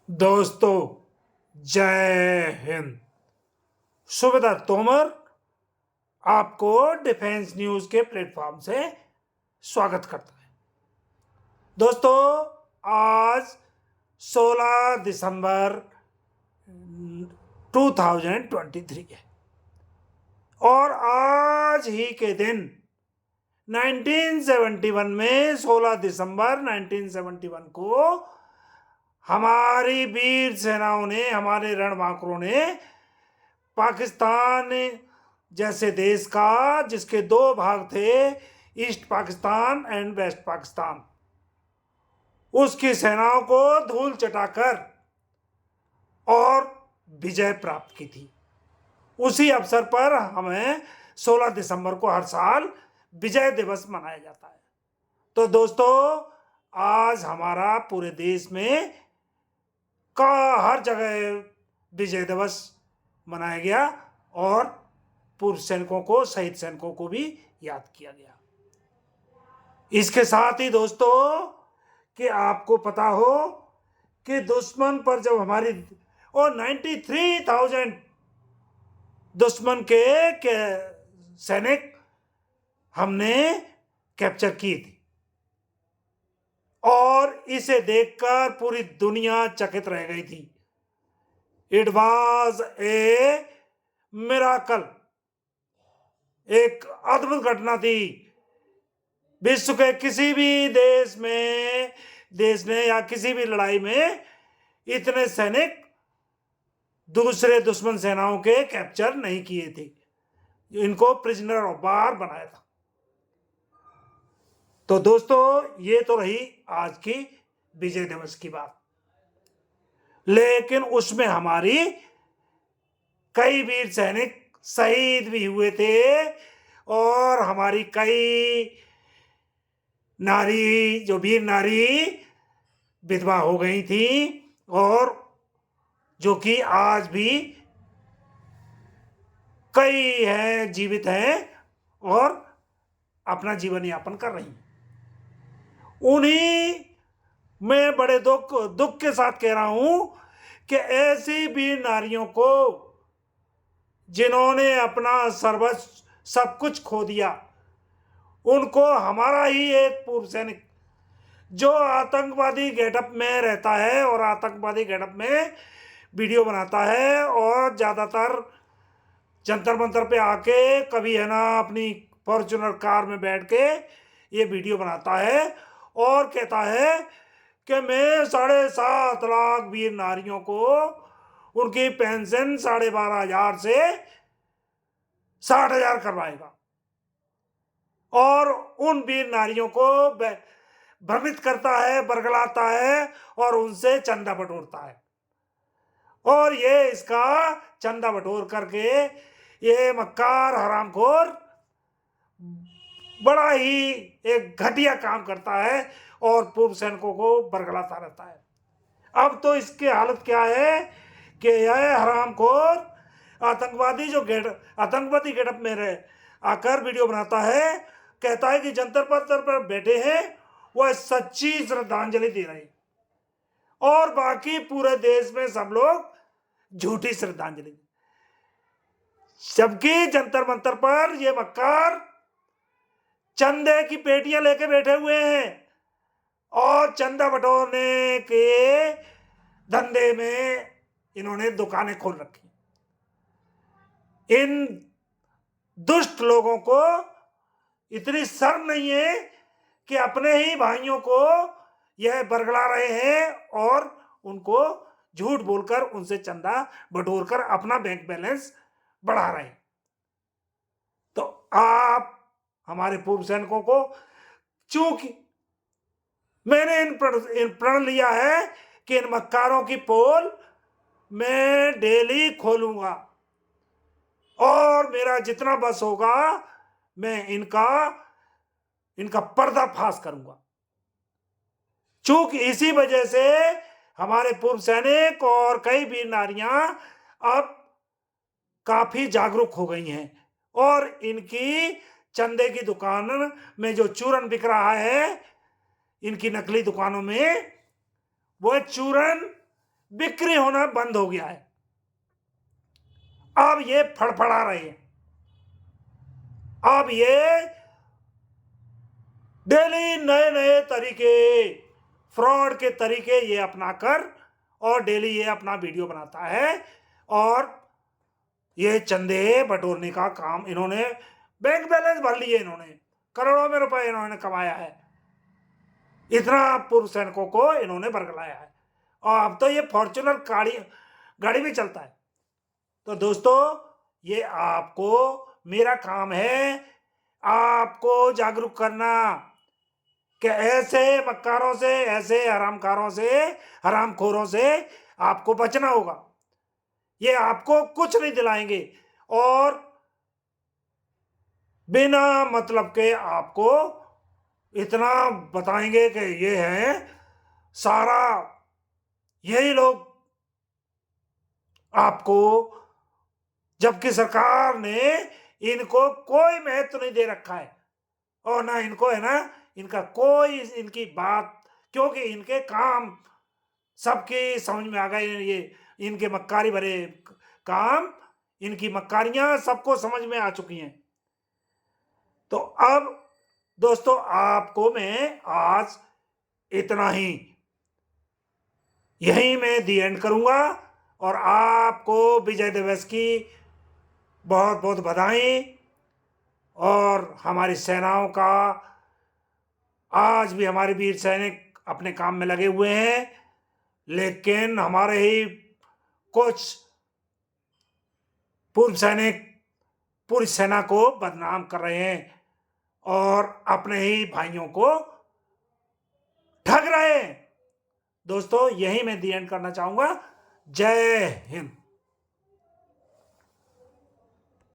दोस्तों, जय हिंद। सुबेदार तोमर आपको डिफेंस न्यूज के प्लेटफॉर्म से स्वागत करता है। दोस्तों, आज 16 दिसंबर 2023 है और आज ही के दिन 1971 में 16 दिसंबर 1971 को हमारी वीर सेनाओं ने, हमारे रणबांकुरों ने पाकिस्तान जैसे देश का, जिसके दो भाग थे, east Pakistan and west Pakistan, उसकी सेनाओं को धूल चटाकर और विजय प्राप्त की थी। उसी अवसर पर हमें 16 दिसंबर को हर साल विजय दिवस मनाया जाता है। तो दोस्तों, आज हमारा पूरे देश में का हर जगह विजय दिवस मनाया गया और पूर्व सैनिकों को, शहीद सैनिकों को भी याद किया गया। इसके साथ ही दोस्तों, कि आपको पता हो कि दुश्मन पर जब हमारी 93,000 दुश्मन के सैनिक हमने कैप्चर की थी और इसे देखकर पूरी दुनिया चकित रह गई थी। इट वॉज ए मिराकल, एक अद्भुत घटना थी। विश्व के किसी भी देश ने या किसी भी लड़ाई में इतने सैनिक दूसरे दुश्मन सेनाओं के कैप्चर नहीं किए थे। इनको प्रिजनर ऑफ वार बनाया था। तो दोस्तों, ये तो रही आज की विजय दिवस की बात, लेकिन उसमें हमारी कई वीर सैनिक शहीद भी हुए थे और हमारी कई नारी, जो वीर नारी, विधवा हो गई थी और जो कि आज भी कई हैं, जीवित हैं और अपना जीवन यापन कर रही हैं। उन्हीं मैं बड़े दुख के साथ कह रहा हूं कि ऐसी वीर नारियों को, जिन्होंने अपना सर्वस्व सब कुछ खो दिया, उनको हमारा ही एक पूर्व सैनिक, जो आतंकवादी गेटअप में रहता है और आतंकवादी गेटअप में वीडियो बनाता है और ज़्यादातर जंतर मंतर पे आके, कभी है ना अपनी फॉर्च्यूनर कार में बैठ के ये वीडियो बनाता है और कहता है कि मैं 7.5 लाख वीर नारियों को उनकी पेंशन 12,500 से 60,000 करवाएगा और उन वीर नारियों को भ्रमित करता है, बरगलाता है और उनसे चंदा बटोरता है। और ये इसका चंदा बटोर करके ये मक्कार हरामखोर बड़ा ही एक घटिया काम करता है और पूर्व सैनिकों को बरगलाता रहता है। अब तो इसकी हालत क्या है कि यह हरामखोर आतंकवादी, जो आतंकवादी गेटअप में रहे आकर वीडियो बनाता है, कहता है कि जंतर मंतर पर बैठे हैं, वह सच्ची श्रद्धांजलि दे रहे हैं और बाकी पूरे देश में सब लोग झूठी श्रद्धांजलि, जबकि जंतर मंतर पर ये मक्कार चंदे की पेटियां लेके बैठे हुए हैं और चंदा बटोरने के धंधे में इन्होंने दुकानें खोल रखी। इन दुष्ट लोगों को इतनी शर्म नहीं है कि अपने ही भाइयों को यह बरगला रहे हैं और उनको झूठ बोलकर उनसे चंदा बटोरकर अपना बैंक बैलेंस बढ़ा रहे हैं। तो आप हमारे पूर्व सैनिकों को, चूंकि मैंने इन प्रण लिया है कि इन मक्कारों की पोल मैं डेली खोलूंगा और मेरा जितना बस होगा मैं इनका पर्दाफाश करूंगा। चूंकि इसी वजह से हमारे पूर्व सैनिक और कई वीर नारियां अब काफी जागरूक हो गई हैं और इनकी चंदे की दुकान में जो चूरन बिक रहा है, इनकी नकली दुकानों में, वह चूरन बिक्री होना बंद हो गया है। अब ये फड़फड़ा रहे हैं। अब ये डेली नए नए तरीके, फ्रॉड के तरीके ये अपनाकर और डेली ये अपना वीडियो बनाता है और ये चंदे बटोरने का काम इन्होंने, बैंक बैलेंस भर लिए इन्होंने, करोड़ों में रुपए इन्होंने कमाया है। इतना पूर्व सैनिकों को इन्होंने बरगलाया है और अब तो ये फॉर्च्यूनर गाड़ी भी चलता है। तो दोस्तों, ये आपको, मेरा काम है आपको जागरूक करना कि ऐसे मक्कारों से, ऐसे हरामकारों से, हरामखोरों से आपको बचना होगा। ये आपको कुछ नहीं दिलाएंगे और बिना मतलब के आपको इतना बताएंगे कि ये है सारा, यही लोग आपको, जबकि सरकार ने इनको कोई महत्व नहीं दे रखा है और ना इनको है ना, इनका कोई इनकी बात, क्योंकि इनके काम सबके समझ में आ गए। ये इनके मक्कारी भरे काम, इनकी मक्कारियां सबको समझ में आ चुकी हैं। तो अब दोस्तों, आपको मैं आज इतना ही, यहीं मैं दी एंड करूंगा और आपको विजय दिवस की बहुत बहुत बधाई। और हमारी सेनाओं का, आज भी हमारे वीर सैनिक अपने काम में लगे हुए हैं, लेकिन हमारे ही कुछ पूर्व सैनिक पूरी सेना को बदनाम कर रहे हैं और अपने ही भाइयों को ठग रहे हैं। दोस्तों, यही मैं दी एंड करना चाहूंगा। जय हिंद।